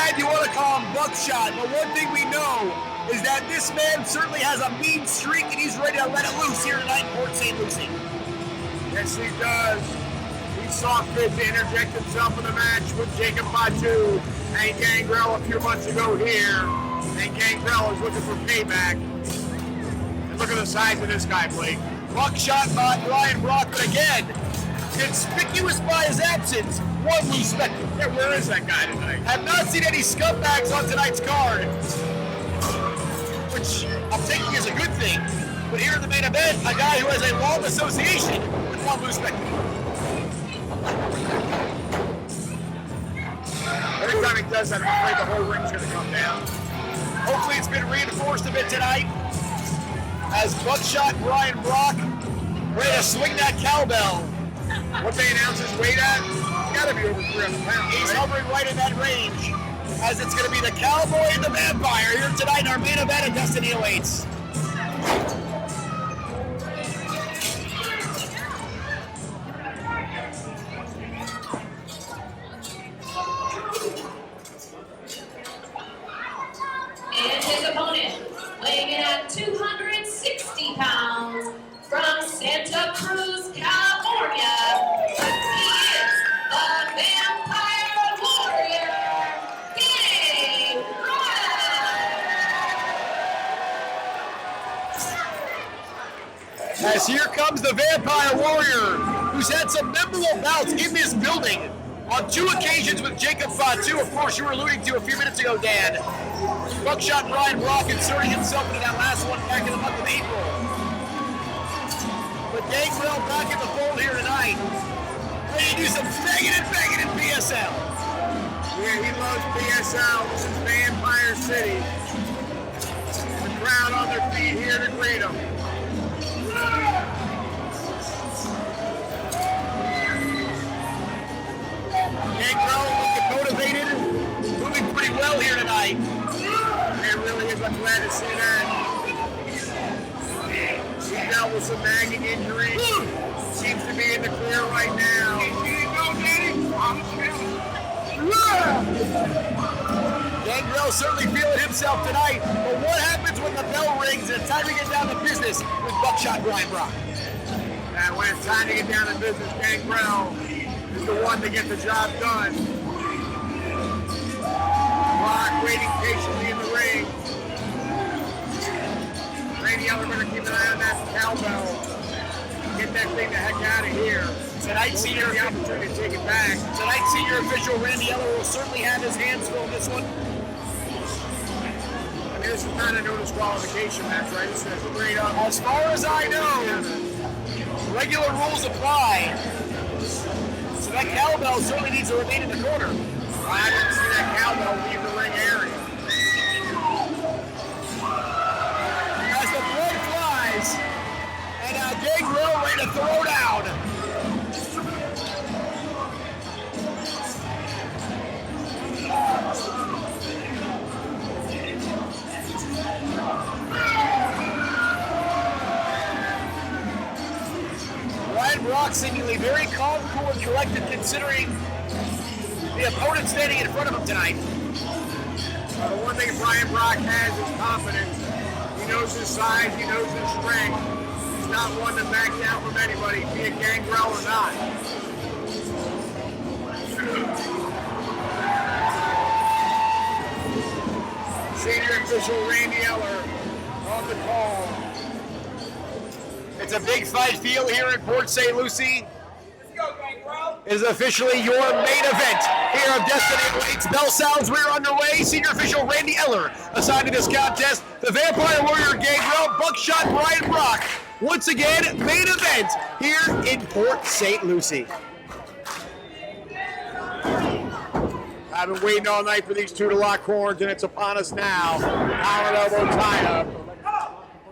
Brad, you want to call him Buckshot, but one thing we know is that this man certainly has a mean streak and he's ready to let it loose here tonight in Port St. Lucie. Yes, he does. He saw fit to interject himself in the match with Jacob Batu and Gangrel a few months ago here. And Gangrel is looking for payback. And look at the size of this guy, Blake. Buckshot by Brian Brock, but again, conspicuous by his absence, one loose spectacle. Yeah, where is that guy tonight? Have not seen any scumbags on tonight's card, which I'm taking as a good thing. But here in the main event, a guy who has a long association with one loose spectacle. Every time he does that, I'm afraid the whole ring's going to come down. Hopefully it's been reinforced a bit tonight as Buckshot Brian Brock ready to swing that cowbell. What they announce his weight at? It's got to be over 300 pounds. He's right? hovering right in that range as it's going to be the Cowboy and the Vampire here tonight in our main event at Destiny Awaits. And his opponent, weighing in at 260 pounds, from Santa Cruz, California, he is the Vampire Warrior, Gangrel. As here comes the Vampire Warrior, who's had some memorable bouts in this building on 2 occasions with Jacob Fatu, of course you were alluding to a few minutes ago, Dan. Buckshot Brian Brock inserting himself into that last one back in the month of April. But Gangrel back in the fold here tonight. Ready to do some banging and banging in PSL. Yeah, he loves PSL. This is Vampire City. The crowd on their feet here to greet him. Gangrel looking motivated, moving pretty well here tonight. It really is. I'm glad to see that. He dealt with some nagging injuries. Seems to be in the clear right now. Gangrel certainly feeling himself tonight, but what happens when the bell rings and it's time to get down to business with Buckshot Brian Brock? And when it's time to get down to business, Gangrel is the one to get the job done. Brock waiting patiently in the ring. Randy Eller going to keep an eye on that cowbell. Get that thing the heck out of here. Tonight, senior the opportunity to take it back. Tonight, senior official Randy Eller will certainly have his hands full in this one. I mean, this is not a no disqualification match, right? This is straight up. As far as I know, regular rules apply. So that cowbell certainly needs to remain in the corner. I didn't see that cowbell leave the ring area. As the blood flies, and Gangrel ready to throw down. Brian Brock seemingly very calm, cool, and collected considering the opponent standing in front of him tonight. The one thing Brian Brock has is confidence. He knows his size, he knows his strength. He's not one to back down from anybody, be it Gangrel or not. Senior official Randy Eller on the call. It's a big fight field here in Port St. Lucie. It is officially your main event here of Destiny Awaits. Bell sounds, we're underway. Senior official Randy Eller assigned to this contest. The Vampire Warrior Gangrel, Buckshot Brian Brock. Once again, main event here in Port St. Lucie. I've been waiting all night for these two to lock horns, and it's upon us now. Power elbow tie-up.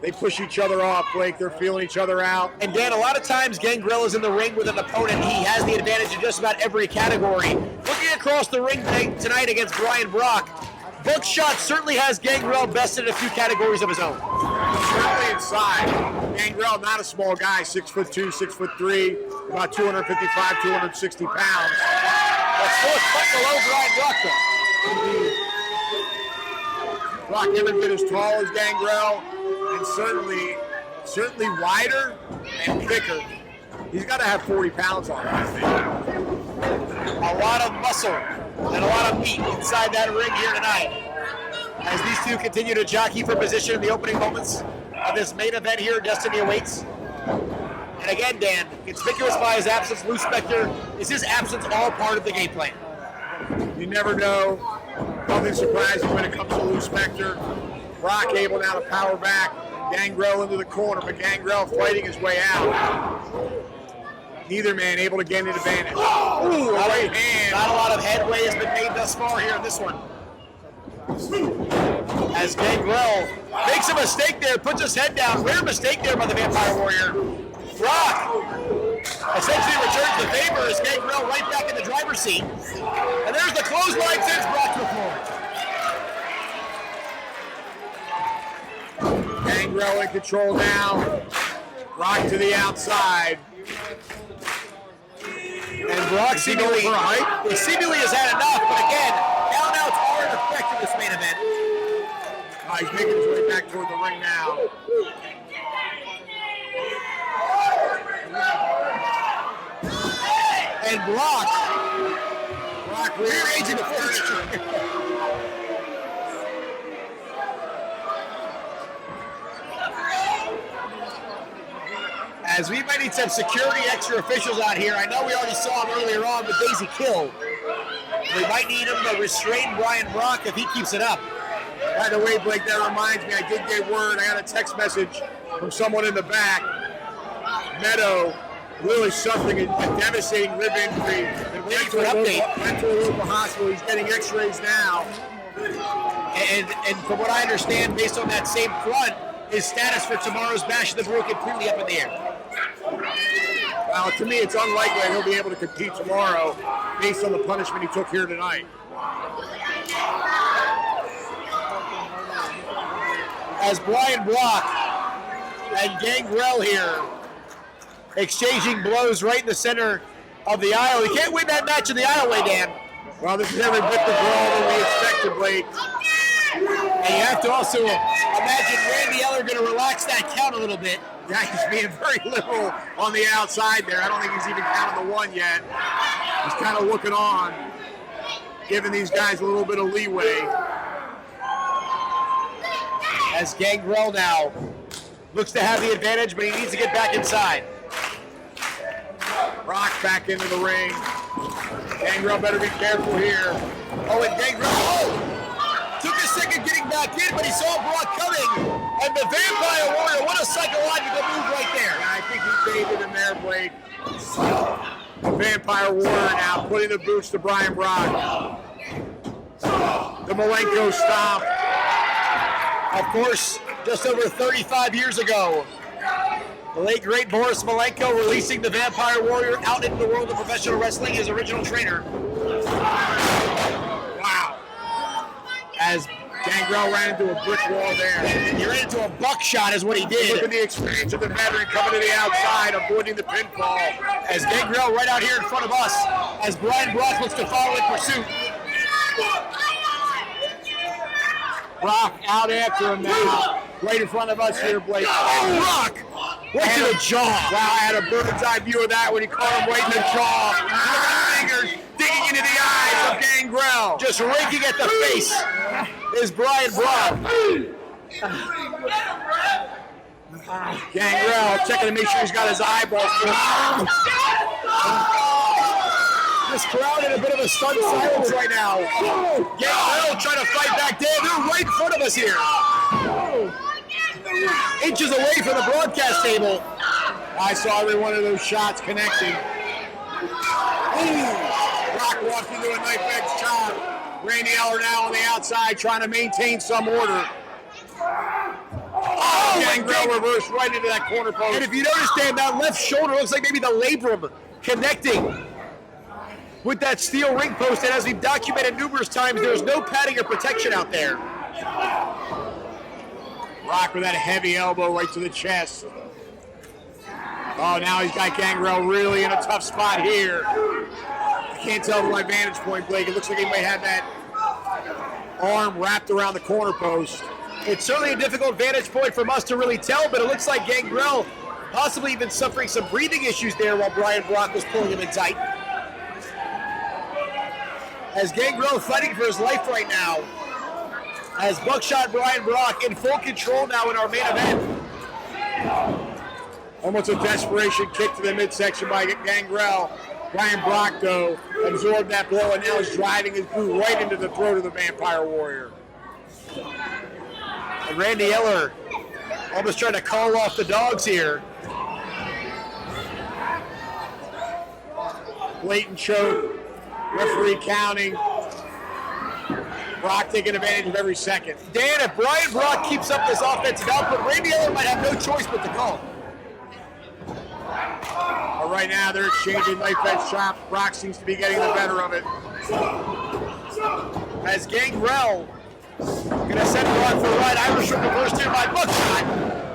They push each other off, Blake. They're feeling each other out. And Dan, a lot of times Gangrel is in the ring with an opponent. He has the advantage in just about every category. Looking across the ring tonight against Brian Brock, Buckshot certainly has Gangrel bested in a few categories of his own. Certainly inside. Gangrel, not a small guy, 6'2", 6'3", about 255, 260 pounds. That's still a cut below Brian Brock, though. Indeed. Brock every bit as tall as Gangrel, and certainly wider and thicker. He's got to have 40 pounds on him, I think. A lot of muscle and a lot of meat inside that ring here tonight. As these two continue to jockey for position in the opening moments of this main event here, Destiny Awaits. And again, Dan, conspicuous by his absence, Lou Spector, is his absence all part of the game plan? You never know. Nothing surprising when it comes to Lou Spector. Brock able now to power back. Gangrel into the corner, but Gangrel fighting his way out. Neither man able to gain an advantage. Ooh, a right hand. Not a lot of headway has been made thus far here in this one. As Gangrel makes a mistake there, puts his head down. Rare mistake there by the Vampire Warrior. Brock essentially returns the favor as Gangrel right back in the driver's seat. And there's the clothesline sends Brock to the floor. Gangrel in control now. Brock to the outside. And Brock seemingly has had enough, but again, count outs are in effect in this main event. He's making his way back toward the ring now. And Brock rearranging the furniture. As we might need some security extra officials out here. I know we already saw him earlier on with Daisy Kill. We might need him to restrain Brian Brock if he keeps it up. By the way, Blake, that reminds me, I did get word, I got a text message from someone in the back. Meadow really suffering a devastating rib injury. And went to a local hospital. He's getting x-rays now. And from what I understand, based on that same front, his status for tomorrow's Bash of the Brew completely up in the air. Well, to me, it's unlikely that he'll be able to compete tomorrow based on the punishment he took here tonight. As Brian Brock and Gangrel here exchanging blows right in the center of the aisle. He can't win that match in the aisleway, Dan. Well, this is every bit the brawl that we expected, Blake. And you have to also imagine Randy Eller going to relax that count a little bit. Yeah, he's being very liberal on the outside there. I don't think he's even counted the one yet. He's kind of looking on, giving these guys a little bit of leeway. As Gangrel now looks to have the advantage, but he needs to get back inside. Brock back into the ring. Gangrel better be careful here. Oh, and Gangrel, took a second getting back in, but he saw Brock coming. And the Vampire Warrior, what a psychological move right there. Yeah, I think he baited him there, Blake. The Vampire Warrior now putting the boots to Brian Brock. The Malenko stomp. Of course, just over 35 years ago, the late great Boris Malenko releasing the Vampire Warrior out into the world of professional wrestling, his original trainer. Wow. As Gangrel ran into a brick wall there. He ran into a buckshot is what he did. Look at the experience of the veteran coming to the outside, avoiding the pinfall. As Gangrel right out here in front of us, as Brian Brock looks to follow in pursuit. Brock out after him now. Right in front of us here, Blake. Oh, Brock! Right to the jaw. Wow, I had a bird's eye view of that when he caught him right in the jaw. Look at the fingers digging into the eyes of Gangrel. Just raking at the face is Brian Brock. Gangrel checking to make sure he's got his eyeballs full. This crowd in a bit of a stunned silence right now. Gangrel trying to fight back. Dan, they're right in front of us here. Inches away from the broadcast table. I saw every one of those shots connecting. Ooh. Brock walked into a knife edge chop. Randy Eller now on the outside trying to maintain some order. Oh, Gangrel reversed right into that corner post. And if you notice, Dan, that left shoulder looks like maybe the labrum connecting with that steel ring post. And as we've documented numerous times, there's no padding or protection out there. Brock with that heavy elbow right to the chest. Oh, now he's got Gangrel really in a tough spot here. I can't tell from my vantage point, Blake. It looks like he might have that arm wrapped around the corner post. It's certainly a difficult vantage point from us to really tell, but it looks like Gangrel possibly even suffering some breathing issues there while Brian Brock was pulling him in tight. As Gangrel fighting for his life right now, as Buckshot Brian Brock in full control now in our main event. Almost a desperation kick to the midsection by Gangrel. Brian Brock, though, absorbed that blow and now is driving his boot right into the throat of the Vampire Warrior. And Randy Eller almost trying to call off the dogs here. Blatant choke, referee counting. Brock taking advantage of every second. Dan, if Brian Brock keeps up this offensive output, Randy Eller might have no choice but to call. But right now they're exchanging knife edge chops. Brock seems to be getting the better of it. As Gangrel gonna send Brock for a ride. Irish from reversed here by Buckshot.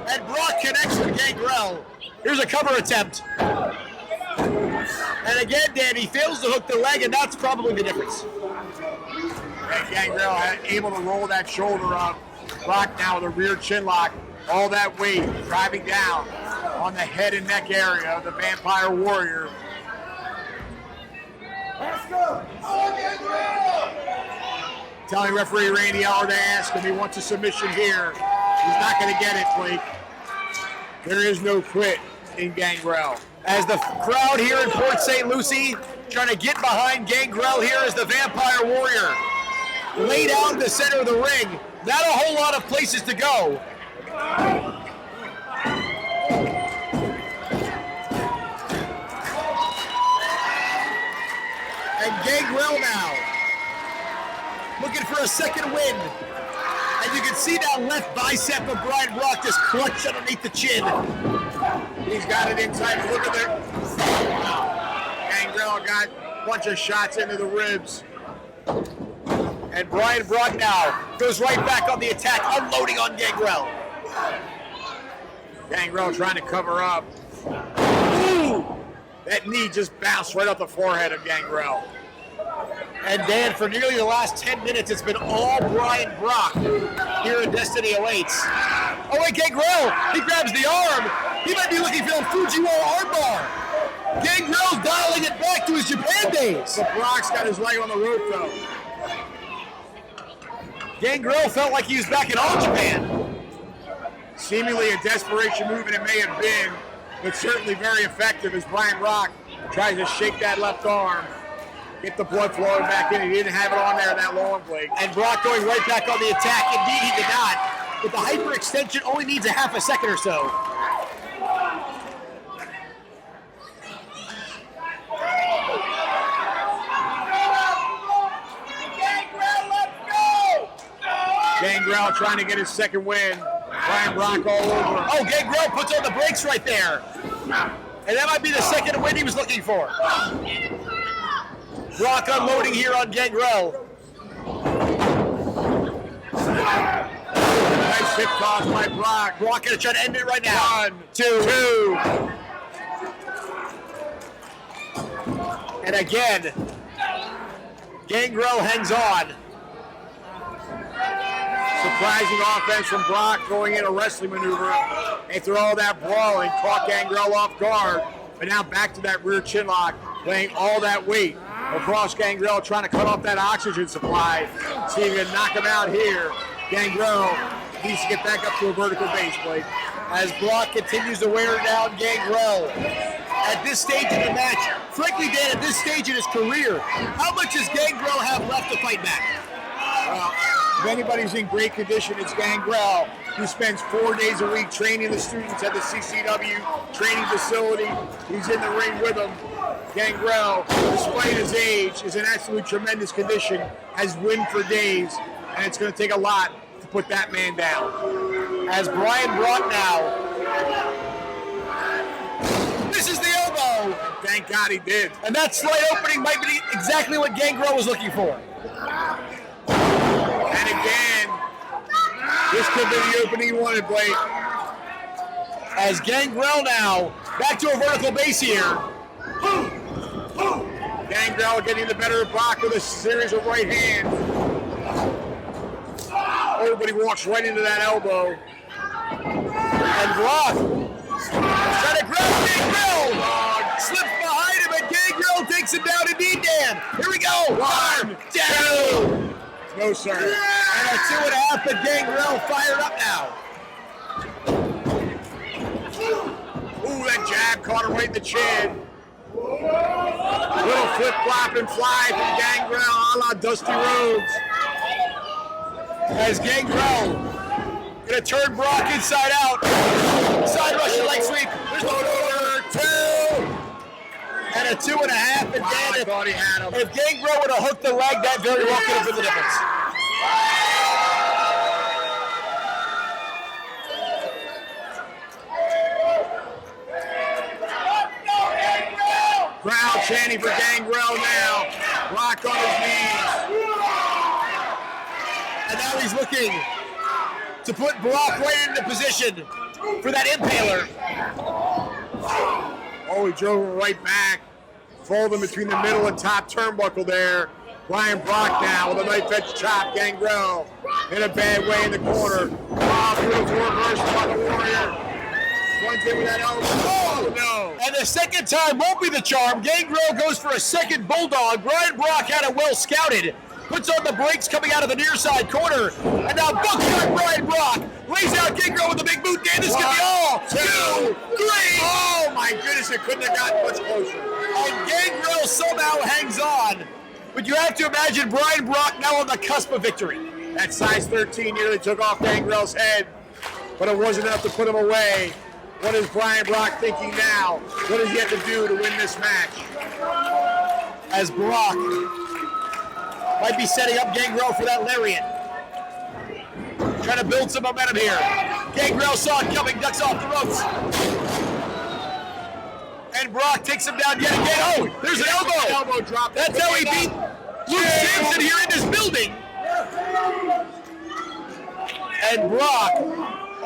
And Brock connects with Gangrel. Here's a cover attempt. And again, Dan, he fails to hook the leg, and that's probably the difference. And Gangrel able to roll that shoulder up. Brock now with a rear chin lock. All that weight driving down on the head and neck area of the Vampire Warrior. Let's go! Telling referee Randy Eller to ask him, he wants a submission here. He's not going to get it, Blake. There is no quit in Gangrel. As the crowd here in Port St. Lucie trying to get behind Gangrel here as the Vampire Warrior laid out in the center of the ring. Not a whole lot of places to go. And Gangrel now looking for a second win. And you can see that left bicep of Brian Brock just clutched underneath the chin. He's got it inside. Look at it. Gangrel got a bunch of shots into the ribs. And Brian Brock now goes right back on the attack, unloading on Gangrel. Gangrel trying to cover up. Ooh! That knee just bounced right off the forehead of Gangrel. And Dan, for nearly the last 10 minutes, it's been all Brian Brock here in Destiny Awaits. Oh wait, Gangrel, he grabs the arm. He might be looking for the Fujiwara armbar. Gangrel's dialing it back to his Japan days. But Brock's got his leg on the rope though. Gangrel felt like he was back in All Japan. Seemingly a desperation move, and it may have been, but certainly very effective as Brian Brock tries to shake that left arm, get the blood flowing back in. He didn't have it on there that long, Blake. And Brock going right back on the attack. Indeed, he did not. But the hyperextension only needs a half a second or so. Gangrel trying to get his second win. Brian Brock all over him. Oh, Gangrel puts on the brakes right there. And that might be the second win he was looking for. Brock unloading here on Gangrel. Nice hip toss by Brock. Brock gonna try to end it right now. 1, 2. And again, Gangrel hangs on. Surprising offense from Brock going in a wrestling maneuver. After all that brawling, caught Gangrel off guard. But now back to that rear chin lock, laying all that weight across Gangrel, trying to cut off that oxygen supply. See if he can knock him out here. Gangrel needs to get back up to a vertical base, Blake. As Brock continues to wear down Gangrel. At this stage in the match, frankly, Dan, at this stage in his career, how much does Gangrel have left to fight back? Well, if anybody's in great condition, it's Gangrel, who spends 4 days a week training the students at the CCW Training Facility. He's in the ring with them. Gangrel, despite his age, is in absolutely tremendous condition, has win for days, and it's going to take a lot to put that man down. As Brian Brock now. This is the elbow. Thank God he did. And that slight opening might be exactly what Gangrel was looking for. And again, this could be the opening he wanted, Blake. As Gangrel now back to a vertical base here. Gangrel getting the better of Brock with a series of right hands. but he walks right into that elbow. And Brock trying to grab Gangrel. Slips behind him, and Gangrel takes him down to knee Dan. Here we go. 1, 2. No, sir. And a 2.5, but Gangrel fired up now. Ooh, that jab caught him right in the chin. Little flip-flop and fly from Gangrel a la Dusty Rhodes. As Gangrel gonna turn Brock inside out. Side Russian leg sweep. There's over 2. And a 2.5. And Wow, I thought he had him. if Gangrel would have hooked the leg, that very well could have been the difference. Crowd chanting for Gangrel now. Brock on his knees. And now he's looking to put Brock right into position for that impaler. Oh, he drove him right back. Folding between the middle and top turnbuckle there. Brian Brock now with a knife edge chop. Gangrel in a bad way in the corner. Oh, beautiful reversal by the Warrior. Runs in with that elbow. Oh, no. And the second time won't be the charm. Gangrel goes for a second bulldog. Brian Brock had it well scouted. Puts on the brakes coming out of the near side corner. And now bookshot Brian Brock lays out Gangrel with a big boot. Dan, this could be all 2, 3. Oh, my goodness, it couldn't have gotten much closer. And Gangrel somehow hangs on. But you have to imagine Brian Brock now on the cusp of victory. That size 13 nearly took off Gangrel's head, but it wasn't enough to put him away. What is Brian Brock thinking now? What does he have to do to win this match? As Brock might be setting up Gangrel for that lariat. Trying to build some momentum here. Gangrel saw it coming, ducks off the ropes. And Brock takes him down yet again. Oh, there's an elbow. Elbow drop. That's how he beat Luke Sampson here in this building. And Brock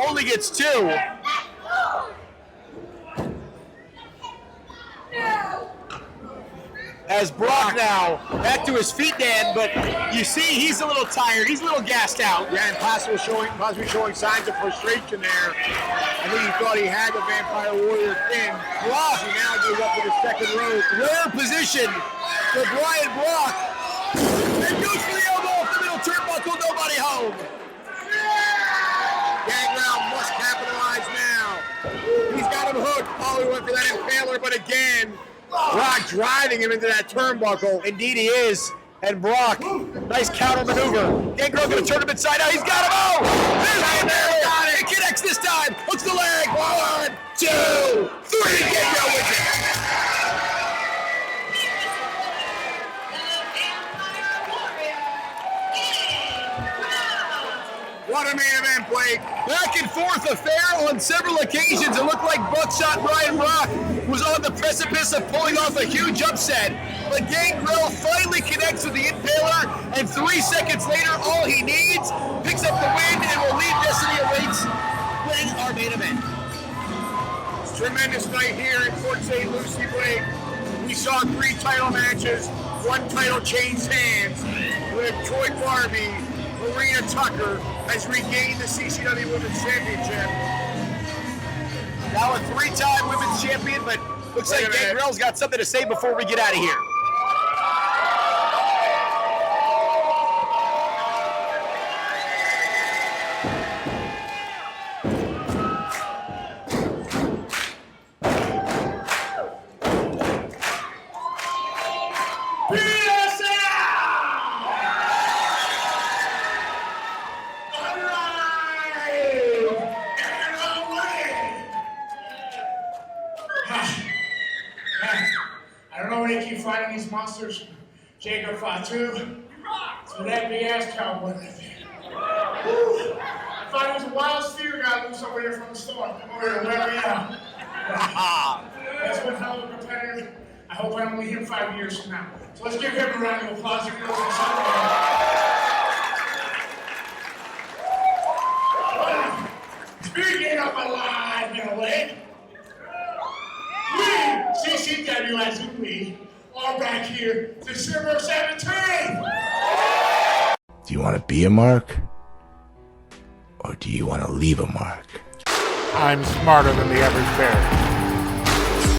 only gets 2. As Brock now back to his feet, Dan, but you see he's a little tired. He's a little gassed out. Yeah, and possibly showing signs of frustration there. I think he thought he had the Vampire Warrior pin. Brock He now goes up to the second rope. rare position for Brian Brock. And goes for the elbow off the middle turnbuckle. Nobody home. Gangrel must capitalize now. He's got him hooked. Oh, he went for that impaler, but again, Brock driving him into that turnbuckle. Indeed he is. And Brock, nice counter maneuver. Gangrel gonna turn him inside out. He's got him. Oh! There's the impaler. Got it. He connects this time. Hooks the leg. 1, 2, 3. Gangrel wins it. What a main event, Blake. Back and forth affair on several occasions. It looked like buckshot Brian Brock was on the precipice of pulling off a huge upset. But Gangrel finally connects with the impaler, and 3 seconds later, all he needs, picks up the win and will lead Destiny Awaits winning our main event. Tremendous night here in Fort St. Lucie, Blake. We saw 3 title matches. 1 title changed hands with Troy Barbie. Marina Tucker has regained the CCW Women's Championship. Now a 3-time women's champion, but looks like Gangrel's got something to say before we get out of here. Fighting these monsters, Jacob Fatu, with that big ass cowboy right there. I thought it was a wild steer got loose over here from the storm. Come over here and wear me out. That's one hell of a competitor. I hope I only him 5 years from now. So let's give him a round of applause. If he knows what's up there. Speaking of alive and awake, we, CCW as in we, are back here December 17th. Do you want to be a mark? Or do you want to leave a mark? I'm smarter than the average bear.